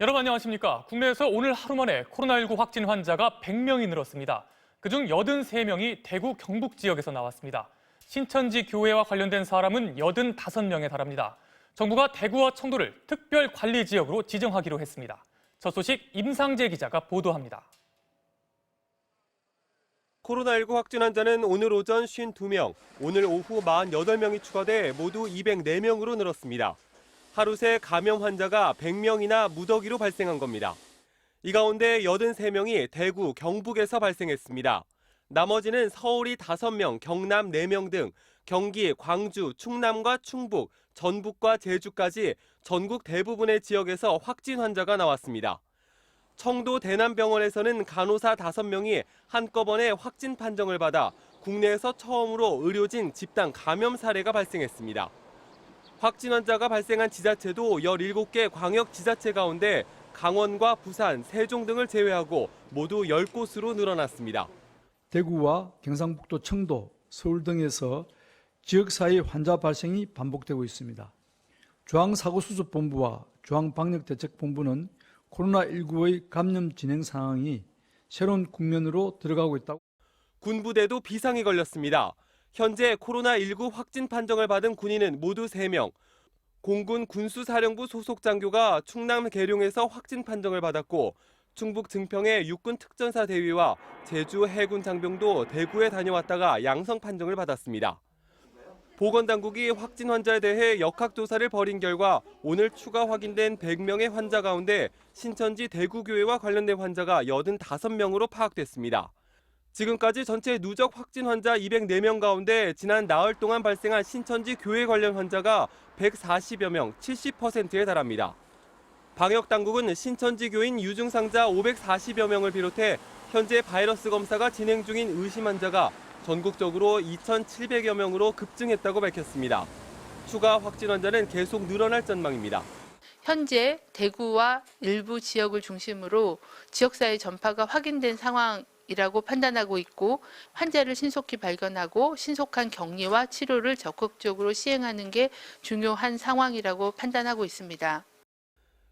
여러분 안녕하십니까? 국내에서 오늘 하루 만에 코로나19 확진 환자가 100명이 늘었습니다. 그중 83명이 대구 경북 지역에서 나왔습니다. 신천지 교회와 관련된 사람은 85명에 달합니다. 정부가 대구와 청도를 특별 관리 지역으로 지정하기로 했습니다. 첫 소식 임상재 기자가 보도합니다. 코로나19 확진 환자는 오늘 오전 52명, 오늘 오후 48명이 추가돼 모두 204명으로 늘었습니다. 하루 새 감염 환자가 100명이나 무더기로 발생한 겁니다. 이 가운데 83명이 대구, 경북에서 발생했습니다. 나머지는 서울이 5명, 경남 4명 등 경기, 광주, 충남과 충북, 전북과 제주까지 전국 대부분의 지역에서 확진 환자가 나왔습니다. 청도 대남병원에서는 간호사 5명이 한꺼번에 확진 판정을 받아 국내에서 처음으로 의료진 집단 감염 사례가 발생했습니다. 확진 환자가 발생한 지자체도 17개 광역지자체 가운데 강원과 부산, 세종 등을 제외하고 모두 10곳으로 늘어났습니다. 대구와 경상북도, 청도, 서울 등에서 지역사회 환자 발생이 반복되고 있습니다. 중앙사고수습본부와 중앙방역대책본부는 코로나19의 감염 진행 상황이 새로운 국면으로 들어가고 있다고. 군부대도 비상이 걸렸습니다. 현재 코로나19 확진 판정을 받은 군인은 모두 3명. 공군 군수사령부 소속 장교가 충남 계룡에서 확진 판정을 받았고 충북 증평의 육군 특전사 대위와 제주 해군 장병도 대구에 다녀왔다가 양성 판정을 받았습니다. 보건당국이 확진 환자에 대해 역학조사를 벌인 결과 오늘 추가 확인된 100명의 환자 가운데 신천지 대구교회와 관련된 환자가 85명으로 파악됐습니다. 지금까지 전체 누적 확진 환자 204명 가운데 지난 나흘 동안 발생한 신천지 교회 관련 환자가 140여 명, 70%에 달합니다. 방역당국은 신천지 교인 유증상자 540여 명을 비롯해 현재 바이러스 검사가 진행 중인 의심 환자가 전국적으로 2,700여 명으로 급증했다고 밝혔습니다. 추가 확진 환자는 계속 늘어날 전망입니다. 현재 대구와 일부 지역을 중심으로 지역사회 전파가 확인된 상황이라고 판단하고 있고 환자를 신속히 발견하고 신속한 격리와 치료를 적극적으로 시행하는 게 중요한 상황이라고 판단하고 있습니다.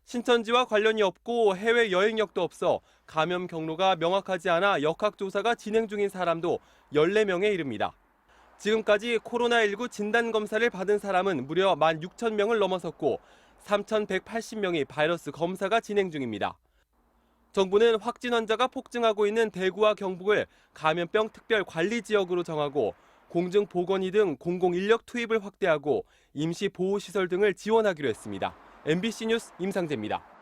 신천지와 관련이 없고 해외 여행력도 없어 감염 경로가 명확하지 않아 역학조사가 진행 중인 사람도 14명에 이릅니다. 지금까지 코로나19 진단검사를 받은 사람은 무려 16,000명을 넘어섰고 3,180명이 바이러스 검사가 진행 중입니다. 정부는 확진 환자가 폭증하고 있는 대구와 경북을 감염병 특별 관리 지역으로 정하고 공중보건의 등 공공인력 투입을 확대하고 임시보호시설 등을 지원하기로 했습니다. MBC 뉴스 임상재입니다.